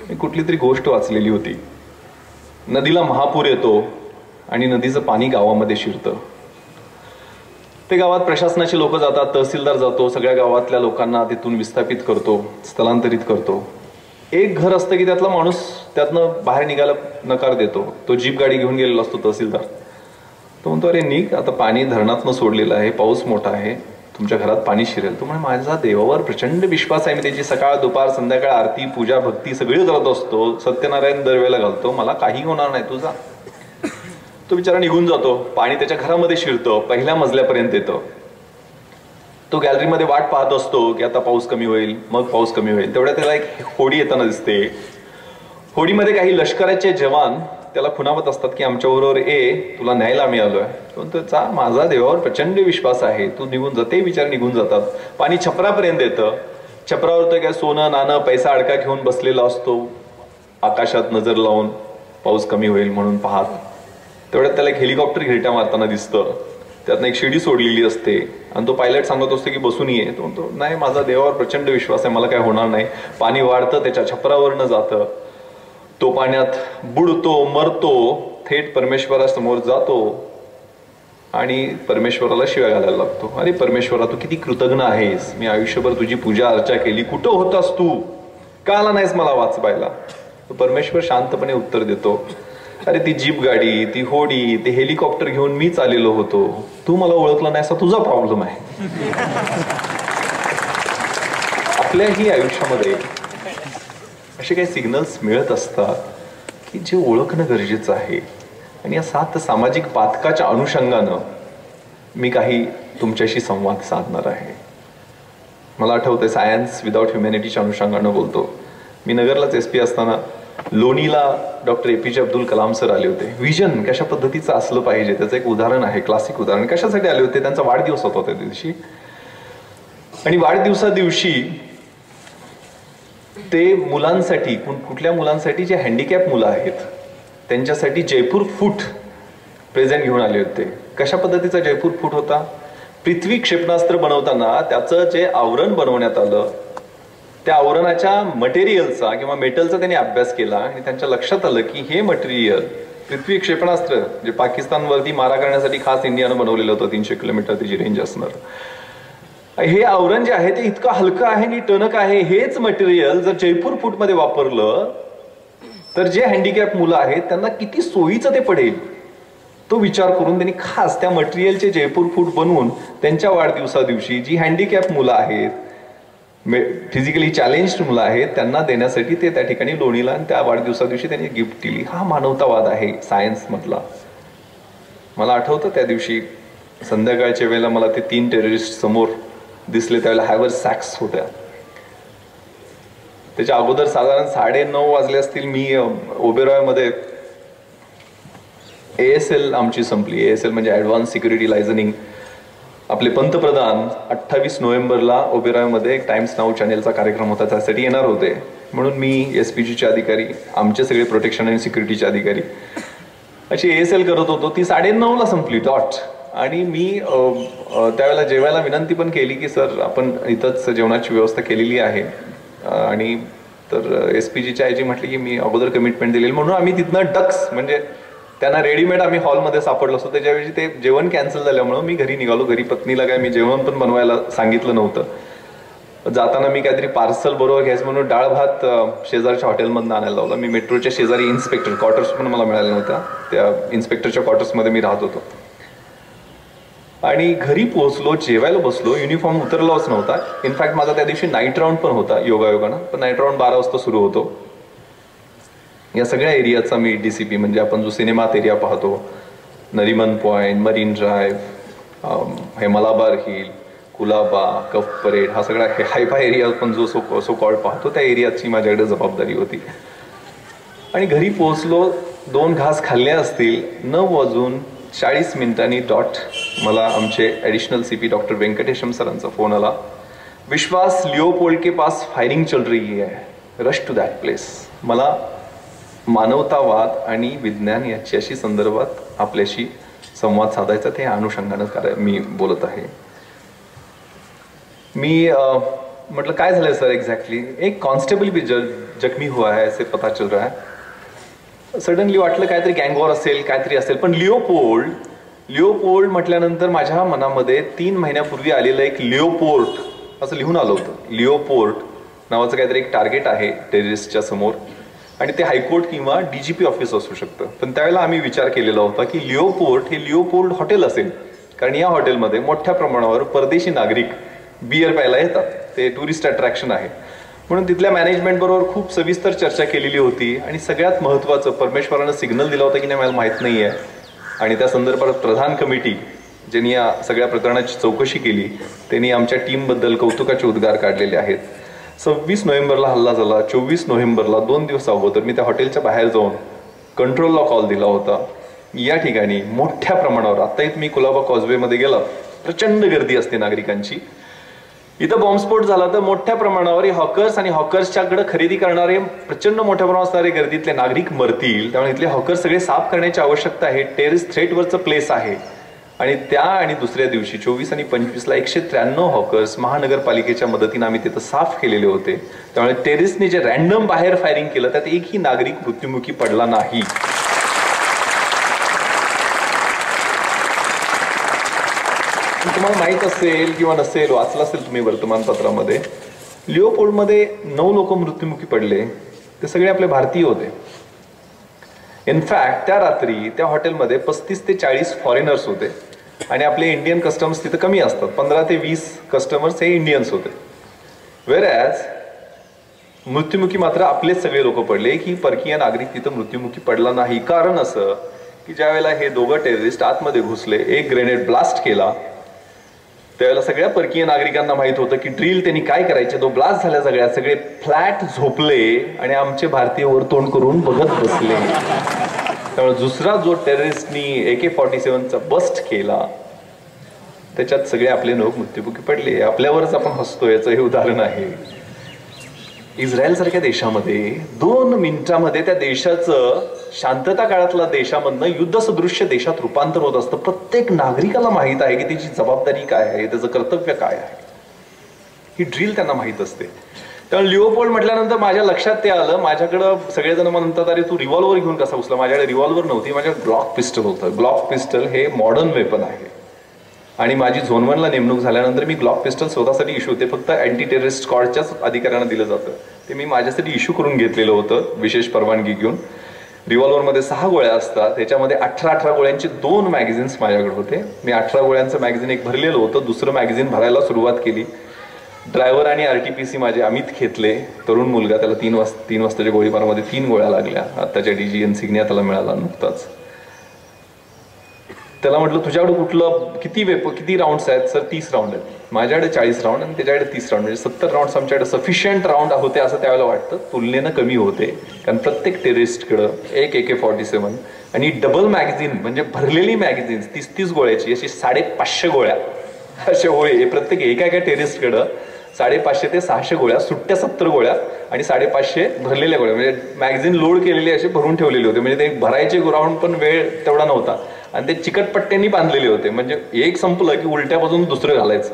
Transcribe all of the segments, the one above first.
मी कुठली तरी गोष्ट वाचलेली होती. नदीला महापूर येतो आणि नदीचं पाणी गावामध्ये शिरतं. ते गावात प्रशासनाचे लोक जातात, तहसीलदार जातो, सगळ्या गावातल्या लोकांना तिथून विस्थापित करतो, स्थलांतरित करतो. एक घर असतं की त्यातला माणूस त्यातनं बाहेर निघायला नकार देतो. तो जीप गाडी घेऊन गेलेला असतो तहसीलदार. तो म्हणतो, अरे निघ, आता पाणी धरणातनं सोडलेलं आहे, पाऊस मोठा आहे, तुमच्या घरात पाणी शिरेल. तो म्हणे, माझा देवावर प्रचंड विश्वास आहे, मी त्याची सकाळ दुपार संध्याकाळ आरती पूजा भक्ती सगळी करत असतो, सत्यनारायण दरवेळेला घालतो, मला काही होणार नाही, तुझा. तो बिचारा निघून जातो. पाणी त्याच्या घरामध्ये शिरतं, पहिल्या मजल्यापर्यंत येतं. तो गॅलरीमध्ये वाट पाहत असतो की आता पाऊस कमी होईल, मग पाऊस कमी होईल. तेवढ्या त्याला एक होडी येताना दिसते. होडीमध्ये काही लष्कराचे जवान त्याला खुणावत असतात की आमच्याबरोबर तुला न्यायला आम्ही आलोय. तो चा, माझा देवावर प्रचंड विश्वास आहे, तू निघून जाते. विचार निघून जातात. पाणी छपरापर्यंत येतं. छपरावर तर काय सोनं नाणं पैसा अडका घेऊन बसलेला असतो, आकाशात नजर लावून पाऊस कमी होईल म्हणून पाहत. तेवढ्यात त्याला एक हेलिकॉप्टर घिरट्या मारताना दिसतं. त्यातनं एक शिडी सोडलेली असते आणि तो पायलट सांगत असतो की बसून ये. तो म्हणतो, नाही, माझा देवावर प्रचंड विश्वास आहे, मला काय होणार नाही. पाणी वाढतं, त्याच्या छपरावरनं जातं. तो पाण्यात बुडतो, मरतो, थेट परमेश्वरासमोर जातो आणि परमेश्वराला शिव्या घालायला लागतो. अरे परमेश्वरा, तू किती कृतज्ञ आहेस, मी आयुष्यभर तुझी पूजा अर्चा केली, कुठं होतास तू, का आला नाहीस मला वाचवायला. तो परमेश्वर शांतपणे उत्तर देतो, अरे ती जीप गाडी, ती होडी, ते हेलिकॉप्टर घेऊन मीच आलेलो होतो, तू मला ओळखलं नाही, असा तुझा प्रॉब्लेम आहे. आपल्याही आयुष्यामध्ये असे काही सिग्नल्स मिळत असतात की जे ओळखणं गरजेचं आहे. आणि या 7 सामाजिक पातकाच्या अनुषंगानं मी काही तुमच्याशी संवाद साधणार आहे. मला आठवतंय, सायन्स विदाउट ह्युमॅनिटीच्या अनुषंगानं बोलतो. मी नगरलाच SP असताना लोणीला doctor APJ Abdul Kalam sir आले होते. विजन कशा पद्धतीचं असलं पाहिजे त्याचं एक उदाहरण आहे, क्लासिक उदाहरण. कशासाठी आले होते, त्यांचा वाढदिवस होता त्या दिवशी. आणि वाढदिवसा दिवशी ते मुलांसाठी, कुठल्या मुलांसाठी, जे हँडिकॅप मुलं आहेत त्यांच्यासाठी जयपूर फूट प्रेझेंट घेऊन आले होते. कशा पद्धतीचा जयपूर फूट होता, पृथ्वी क्षेपणास्त्र बनवताना त्याचं जे आवरण बनवण्यात आलं, त्या आवरणाच्या मटेरियलचा किंवा मेटलचा त्यांनी अभ्यास केला आणि त्यांच्या लक्षात आलं की हे मटेरियल, पृथ्वी क्षेपणास्त्र जे पाकिस्तानवरती मारा करण्यासाठी खास इंडियानं बनवलेलं होतं, 300 किलोमीटर त्याची रेंज असणार, हे आवरण जे आहे ते इतकं हलकं आहे आणि टणक आहे. हेच मटेरियल जर जयपूर फूटमध्ये वापरलं तर जे हँडिकॅप मुलं आहेत त्यांना किती सोयीचं ते पडेल. तो विचार करून त्यांनी खास त्या मटेरियलचे जयपूर फूट बनवून त्यांच्या वाढदिवसा दिवशी जी हँडिकॅप मुलं आहेत, फिजिकली चॅलेंज्ड मुलं आहेत, त्यांना देण्यासाठी ते त्या ठिकाणी लोणीला आणि त्या वाढदिवसा दिवशी त्यांनी गिफ्ट दिली. हा मानवतावाद आहे सायन्स मधला. मला आठवतं त्या दिवशी संध्याकाळच्या वेळेला मला ते 3 टेररिस्ट समोर दिसले. त्यावेळेला हॅवरसॅक्स होत्या. त्याच्या अगोदर साधारण 9:30 वाजले असतील. मी ओबेरॉयमध्ये ASL आमची संपली. ASL म्हणजे ऍडव्हान्स सिक्युरिटी लायझनिंग. आपले पंतप्रधान 28 नोव्हेंबरला ओबेरॉयमध्ये एक टाइम्स नाऊ चॅनेलचा कार्यक्रम होता, त्यासाठी येणार होते. म्हणून मी SPGचे अधिकारी, आमचे सगळे प्रोटेक्शन आणि सिक्युरिटीचे अधिकारी अशी ASL करत होतो. ती 9:30ला संपली डॉट. आणि मी त्यावेळेला जेवायला विनंती पण केली की सर आपण इथंच जेवणाची व्यवस्था केलेली आहे. आणि तर SPGच्या आयजी म्हटली की मी अगोदर कमिटमेंट दिलेली, म्हणून आम्ही तिथनं डक्स म्हणजे त्यांना रेडीमेड आम्ही हॉलमध्ये सापडलो असतो. त्याच्यावेळी ते जेवण कॅन्सल झाल्यामुळं मी घरी निघालो. घरी पत्नीला काय मी जेवण पण बनवायला सांगितलं नव्हतं. जाताना मी काहीतरी पार्सल बरोबर घ्यायचं म्हणून डाळ भात शेजारच्या हॉटेलमधून आणायला लावला. मी मेट्रोच्या शेजारी इन्स्पेक्टर क्वार्टर्स पण मला मिळाल्या नव्हत्या, त्या इन्स्पेक्टरच्या क्वार्टर्समध्ये मी राहत होतो. आणि घरी पोहोचलो, जेवायला बसलो, युनिफॉर्म उतरलाच नव्हता. इनफॅक्ट माझा त्या दिवशी नाईट राऊंड पण होता योगायोगानं, पण नाईट राऊंड 12 वाजता सुरू होतो. या सगळ्या एरियाचा मी DCP म्हणजे आपण जो सिनेमात एरिया पाहतो, नरिमन पॉइंट, मरीन ड्राईव्ह, हे मलाबार हिल, कुलाबा, कफ परेड, हा सगळा हायफाय एरिया आपण जो सो कॉल्ड पाहतो त्या एरियाची माझ्याकडे जबाबदारी होती. आणि घरी पोहोचलो, 2 घास खाल्ले असतील, 9:40 डॉट मला आमचे ॲडिशनल CP डॉक्टर वेंकटेशम सरांचा फोन आला. विश्वास, लिओपोल्ड के पास फायरिंग चल रही है, रश टू दॅट प्लेस. मला मानवतावाद आणि विज्ञान याच्याशी संदर्भात आपल्याशी संवाद साधायचा, ते अनुषंगानं मी बोलत आहे. मी मतलब काय झालं सर एग्जैक्टली, एक कांस्टेबल भी जख्मी हुआ है ऐसे पता चल रहा है. सडनली वाटलं काहीतरी गँगवॉर असेल, काहीतरी असेल. पण लिओपोल्ड म्हटल्यानंतर माझ्या मनामध्ये 3 महिन्यापूर्वी आलेलं एक लिओपोर्ट असं लिहून आलं होतं. लिओपोर्ट नावाचं काहीतरी एक टार्गेट आहे टेररिस्टच्या समोर, आणि ते हायकोर्ट किंवा DGP ऑफिस असू शकतं. पण त्यावेळेला आम्ही विचार केलेला होता की लिओपोर्ट हे लिओपोल्ड हॉटेल असेल, कारण या हॉटेलमध्ये मोठ्या प्रमाणावर परदेशी नागरिक बियर प्यायला येतात. ते टुरिस्ट अट्रॅक्शन आहे. म्हणून तिथल्या मॅनेजमेंट बरोबर खूप सविस्तर चर्चा केलेली होती. आणि सगळ्यात महत्त्वाचं, परमेश्वरानं सिग्नल दिला होता की नाही मला माहीत नाही आहे, आणि त्या संदर्भात प्रधान कमिटी ज्यांनी या सगळ्या प्रकरणाची चौकशी केली त्यांनी आमच्या टीमबद्दल कौतुकाचे उद्गार काढलेले आहेत. 26 नोव्हेंबरला हल्ला झाला. 24 नोव्हेंबरला 2 दिवस अगोदर मी त्या हॉटेलच्या बाहेर जाऊन कंट्रोलला कॉल दिला होता. या ठिकाणी मोठ्या प्रमाणावर, आत्ताही तुम्ही कुलाबा कॉजवेमध्ये गेला, प्रचंड गर्दी असते नागरिकांची. इथं बॉम्बस्फोट झाला तर मोठ्या प्रमाणावर हॉकर्स आणि हॉकर्सच्याकडे खरेदी करणारे प्रचंड मोठ्या प्रमाणात असणारे गर्दीतले नागरिक मरतील. त्यामुळे इथले हॉकर्स सगळे साफ करण्याची आवश्यकता आहे. टेररिस्ट थ्रेटवरचं प्लेस आहे. आणि त्या आणि दुसऱ्या दिवशी 24 आणि 25ला 193 हॉकर्स महानगरपालिकेच्या मदतीने आम्ही तिथं साफ केलेले होते. त्यामुळे टेररिस्टने जे रॅन्डम बाहेर फायरिंग केलं त्यात एकही नागरिक मृत्युमुखी पडला नाही. तुम्हाला माहित असेल किंवा नसेल, वाचलं असेल तुम्ही वर्तमानपत्रामध्ये, लिओपोल्डमध्ये 9 लोक मृत्युमुखी पडले. ते सगळे आपले भारतीय होते. इनफॅक्ट त्या रात्री त्या हॉटेलमध्ये 35 ते 40 फॉरेनर्स होते, आणि आपले इंडियन कस्टमर्स तिथं कमी असतात. 15 ते 20 कस्टमर्स हे इंडियन्स होते. वेरॅज मृत्युमुखी मात्र आपलेच सगळे लोक पडले, की परकीय नागरिक तिथं मृत्युमुखी पडला नाही. कारण असं की ज्या वेळेला हे दोघं टेररिस्ट आतमध्ये घुसले, एक ग्रेनेड ब्लास्ट केला, त्यावेळेला सगळ्या परकीय नागरिकांना माहित होतं की ड्रिल त्यांनी काय करायचे. तो ब्लास्ट झाल्या सगळे फ्लॅट झोपले आणि आमचे भारतीय वर तोंड करून बघत बसले. त्यामुळे दुसरा जो टेररिस्टनी AK-47चा बस्ट केला त्याच्यात सगळे आपले लोक मृत्युमुखी पडले. आपल्यावरच आपण हसतो, याचं हे उदाहरण आहे. इस्रायल सारख्या देशामध्ये 2 मिनिटांमध्ये त्या देशाचं शांतता काळातला देशामधनं युद्ध सदृश्य देशात रूपांतर होत असतं. प्रत्येक नागरिकाला माहित आहे की त्याची जबाबदारी काय आहे, त्याचं कर्तव्य काय आहे. ही ड्रिल त्यांना माहित असते. त्यामुळे लिओपोल्ड म्हटल्यानंतर माझ्या लक्षात ते आलं. माझ्याकडं सगळेजण म्हणतात अरे तू रिव्हॉल्वर घेऊन कसा घुसला. माझ्याकडे रिव्हॉल्वर नव्हती, माझ्याकडे ग्लॉक पिस्टल होतं. ग्लॉक पिस्टल हे मॉडर्न वेपन आहे, आणि माझी झोन 1ला नेमणूक झाल्यानंतर मी ग्लॉक पिस्टल स्वतःसाठी इश्यू, ते फक्त अँटी टेररिस्ट स्क्वॉडच्याच अधिकाऱ्यांना दिलं जातं, ते मी माझ्यासाठी इश्यू करून घेतलेलं होतं विशेष परवानगी घेऊन. रिव्हॉल्वरमध्ये 6 गोळ्या असतात. त्याच्यामध्ये 18 गोळ्यांचे 2 मॅगझिन्स माझ्याकडे होते. मी 18 गोळ्यांचं मॅगझिन एक भरलेलं होतं. दुसरं मॅगझिन भरायला सुरुवात केली. ड्रायव्हर आणि RTPC माझे अमित खेतले, तरुण मुलगा, त्याला 3 वाजताच्या गोळीबारामध्ये 3 गोळ्या लागल्या. आत्ताच्या DG इन्सिग्निया त्याला मिळाला नुकताच. त्याला म्हटलं तुझ्याकडे किती राऊंड्स आहेत. सर 30 राऊंड आहेत. माझ्याकडे 40 राऊंड आणि त्याच्याकडे 30 राऊंड, म्हणजे 70 राऊंड आमच्याकडे सफिशियंट राऊंड होते असं त्यावेळेला वाटतं. तुलनेनं कमी होते, कारण प्रत्येक टेररिस्टकडं एक AK-47 आणि डबल मॅगझिन म्हणजे भरलेली मॅगझिन्स 30 गोळ्याची अशी 550 गोळ्या अशा गोळे प्रत्येक एका टेररिस्टकडं 550 ते 600 गोळ्या, सुट्ट्या 70 गोळ्या आणि 550 भरलेल्या गोळ्या, म्हणजे मॅगझिन लोड केलेले असे भरून ठेवलेले होते. म्हणजे ते भरायचे राऊंड पण वेळ तेवढा नव्हता, आणि ते चिकटपट्ट्यांनी बांधलेले होते. म्हणजे एक संपलं की उलट्या बाजून दुसरं घालायचं.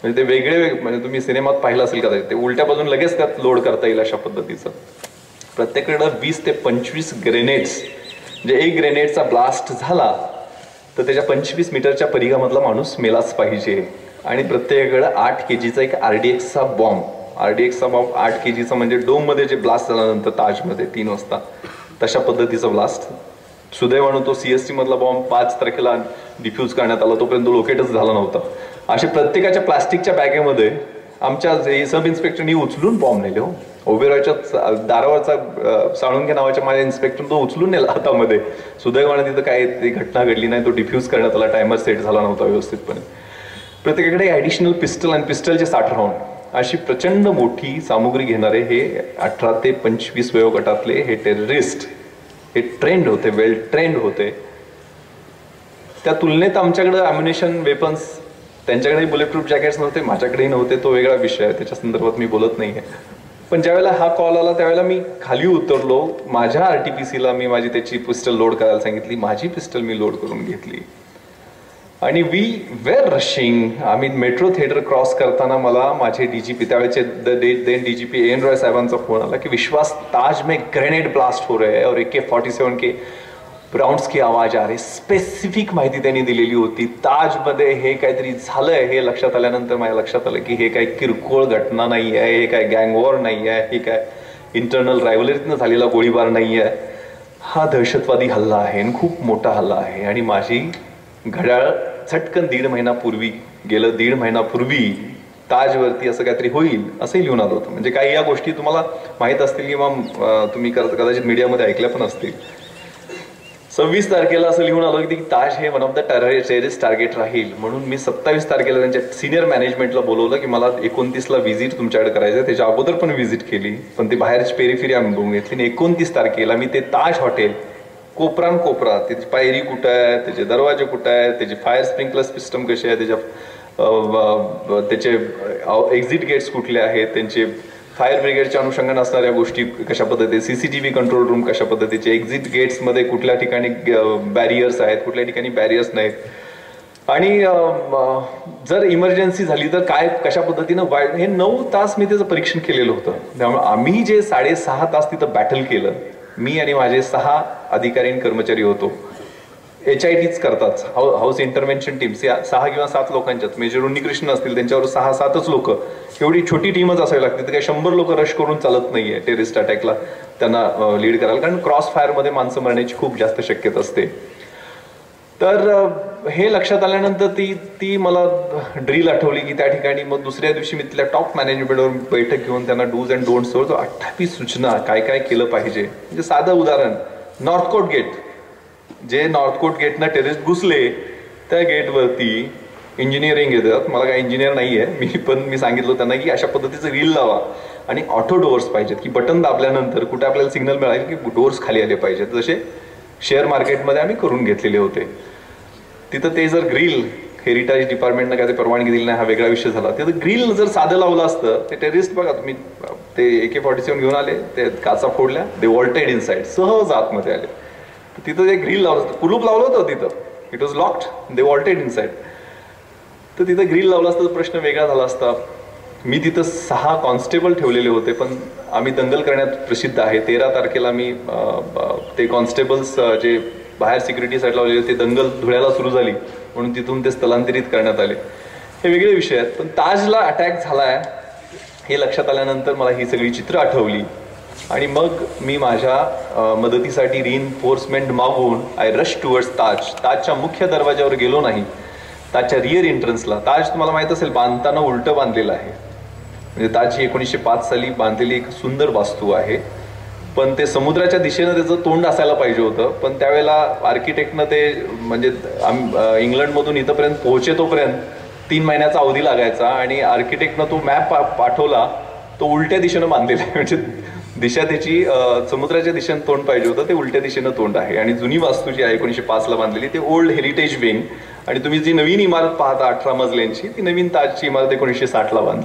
म्हणजे ते वेगळे, म्हणजे तुम्ही सिनेमात पाहिलं असेल का, ते उलट्या बाजून लगेच त्यात लोड करता येईल अशा पद्धतीचं. प्रत्येकाकडं 20 ते 25 ग्रेनेड्स, म्हणजे एक ग्रेनेडचा ब्लास्ट झाला तर त्याच्या 25 मीटरच्या परिघामधला माणूस मेलाच पाहिजे. आणि प्रत्येकाकडे 8 kgचा एक RDXचा बॉम्ब. RDXचा बॉम्ब 8 kgचा, म्हणजे डोममध्ये जे ब्लास्ट झाल्यानंतर ताजमध्ये 3 वाजता तशा पद्धतीचा ब्लास्ट. सुदैवानं तो CST मधला बॉम्ब 5 तारखेला डिफ्यूज करण्यात आला, तोपर्यंत लोकेटच झाला नव्हता. असे प्रत्येकाच्या प्लास्टिकच्या बॅगेमध्ये आमच्या सब इन्स्पेक्टरनी उचलून बॉम्ब नेले. ओबेरॉयच्या दारावरचा साळुंके नावाच्या माझ्या इन्स्पेक्टर तो उचलून नेला हातामध्ये. सुदैवानं तिथं काय ती घटना घडली नाही, तो डिफ्यूज करण्यात आला, टायमर सेट झाला नव्हता व्यवस्थितपणे. प्रत्येकाकडे ॲडिशनल पिस्टल आणि पिस्टलचे 60 राऊंड अशी प्रचंड मोठी सामुग्री घेणारे हे 18 ते 25 वयोगटातले हे टेररिस्ट हे ट्रेंड होते, वेल ट्रेंड होते. त्या तुलनेत आमच्याकडे ॲम्युनेशन, वेपन्स, त्यांच्याकडे बुलेट प्रूफ जॅकेट्स नव्हते, माझ्याकडेही नव्हते. तो वेगळा विषय आहे, त्याच्या संदर्भात मी बोलत नाही आहे. पण ज्यावेळेला हा कॉल आला त्यावेळेला मी खाली उतरलो. माझ्या RTPCला मी त्याची पिस्टल लोड करायला सांगितली. माझी पिस्टल मी लोड करून घेतली. आणि वी वेर रशिंग. आम्ही मेट्रो थिएटर क्रॉस करताना मला माझे डीजीपी त्यावेळेचे देन डीजीपी एन रॉय साहेबांचा फोन आला की विश्वास, ताज में ग्रेनेड ब्लास्ट हो रहे हैं और AK-47 के राउंड्स की आवाज आ रही. स्पेसिफिक माहिती त्यांनी दिलेली होती. ताजमध्ये हे काहीतरी झालंय हे लक्षात आल्यानंतर माझ्या लक्षात आलं की हे काही किरकोळ घटना नाही आहे, हे काय गँग वॉर नाही आहे, हे काय इंटरनल रायव्हलरीतनं झालेला गोळीबार नाही आहे. हा दहशतवादी हल्ला आहे आणि खूप मोठा हल्ला आहे. आणि माझी घड्याळ झटकन 1.5 महिन्यापूर्वी गेलं. 1.5 महिन्यापूर्वी ताजवरती असं काहीतरी होईल असंही लिहून आलं होतं. म्हणजे काही या गोष्टी तुम्हाला माहीत असतील किंवा तुम्ही कदाचित मीडियामध्ये ऐकल्या पण असतील. 26 तारखेला असं लिहून आलं की ताज हे one of the terrorist target राहील. म्हणून मी 27 तारखेला त्यांच्या सिनियर मॅनेजमेंटला बोलवलं की मला 29ला व्हिजिट तुमच्याकडे करायचं आहे. त्याच्या अगोदर पण व्हिजिट केली, पण ती बाहेरची पेरिफेरी आम्ही बघून घेतली. आणि 29 तारखेला मी ते ताज हॉटेल कोपरान कोपरा, त्याची पायरी कुठं आहे, त्याचे दरवाजे कुठं आहे, त्याची फायर स्प्रिंकलर सिस्टम कशी आहे, त्याचे एक्झिट गेट्स कुठले आहेत, त्यांचे फायर ब्रिगेडच्या अनुषंगाने असणाऱ्या गोष्टी कशा पद्धतीने, CCTV कंट्रोल रूम कशा पद्धतीचे, एक्झिट गेट्समध्ये कुठल्या ठिकाणी बॅरियर्स आहेत, कुठल्या ठिकाणी बॅरियर्स नाहीत, आणि जर इमर्जन्सी झाली तर काय कशा पद्धतीनं हे 9 तास मी त्याचं परीक्षण केलेलं होतं. त्यामुळे आम्ही जे 6.5 तास तिथं बॅटल केलं, मी आणि माझे 6 अधिकारी आणि कर्मचारी होतो. HITच करतात, हाऊस इंटरव्हेन्शन टीम्स, या 6 किंवा 7 लोकांच्यात. मेजर उन्नीकृष्ण असतील त्यांच्यावर 6-7च लोक, एवढी छोटी टीमच असावी लागते. तर काही 100 लोक रश करून चालत नाहीये टेररिस्ट अटॅकला त्यांना लीड करायला, कारण क्रॉस फायरमध्ये माणसं मरण्याची खूप जास्त शक्यता असते. तर हे लक्षात आल्यानंतर ती मला ड्रील आठवली की त्या ठिकाणी मग दुसऱ्या दिवशी मी तिथल्या टॉप मॅनेजमेंटवर बैठक घेऊन त्यांना डूज अँड डोंट्स वर 28 सूचना काय काय केलं पाहिजे. म्हणजे साधं उदाहरण, नॉर्थ कोट गेट, जे नॉर्थ कोट गेटनं टेररिस्ट घुसले त्या गेटवरती इंजिनिअरिंग येतात. मला काय इंजिनियर नाही आहे, मी सांगितलं त्यांना की अशा पद्धतीचं रील लावा आणि ऑटो डोअर्स पाहिजेत, की बटन दाबल्यानंतर कुठे आपल्याला सिग्नल मिळाले की डोअर्स खाली आले पाहिजेत, जसे शेअर मार्केटमध्ये आम्ही करून घेतलेले होते. तिथं ते जर ग्रिल, हेरिटेज डिपार्टमेंटनं काय ते परवानगी दिली नाही हा वेगळा विषय झाला. तिथं ग्रिल जर साधं लावलं असतं, ते टेररिस्ट बघा तुम्ही, ते AK-47 घेऊन आले, ते काचा फोडल्या, दे वॉल्टेड इनसाइड, सहज आतमध्ये आले. तिथं ते ग्रिल लावलं असतं, कुलूप लावलं होतं तिथं, it was locked, they vaulted inside. तर तिथं ग्रिल लावलं असतं तर प्रश्न वेगळा झाला असता. मी तिथं 6 कॉन्स्टेबल ठेवलेले होते, पण आम्ही दंगल करण्यात प्रसिद्ध आहे. 13 तारखेला मी ते कॉन्स्टेबल्स जे बाहेर सिक्युरिटीसाठी लावलेले ते दंगल धुळ्याला सुरू झाली म्हणून तिथून ते स्थलांतरित करण्यात आले. हे वेगळे विषय आहेत. पण ताजला अटॅक झालाय हे लक्षात आल्यानंतर मला ही सगळी चित्र आठवली आणि मग मी माझ्या मदतीसाठी रिइन्फोर्समेंट मागून आय रश टुवर्ड्स ताज. ताजच्या मुख्य दरवाजावर गेलो नाही, ताजच्या रिअर एंट्रन्सला. ताज तुम्हाला माहित असेल बांधताना उलटं बांधलेलं आहे. म्हणजे ताज ही 1905 साली बांधलेली एक सुंदर वास्तू आहे, पण ते समुद्राच्या दिशेनं त्याचं तोंड असायला पाहिजे होतं. पण त्यावेळेला आर्किटेक्टनं ते म्हणजे इंग्लंडमधून इथंपर्यंत पोहोचे तोपर्यंत 3 महिन्याचा अवधी लागायचा आणि आर्किटेक्टनं तो मॅप पाठवला, तो उलट्या दिशेनं बांधलेला आहे. म्हणजे दिशा त्याची समुद्राच्या दिशेनं तोंड पाहिजे होतं, ते उलट्या दिशेनं तोंड आहे. आणि जुनी वास्तू जी आहे 1905 ला बांधलेली, ते ओल्ड हेरिटेज विंग. आणि तुम्ही जी नवीन इमारत पाहता 18 मजल्यांची, ती नवीन ताजची इमारत 1960 ला बांधली.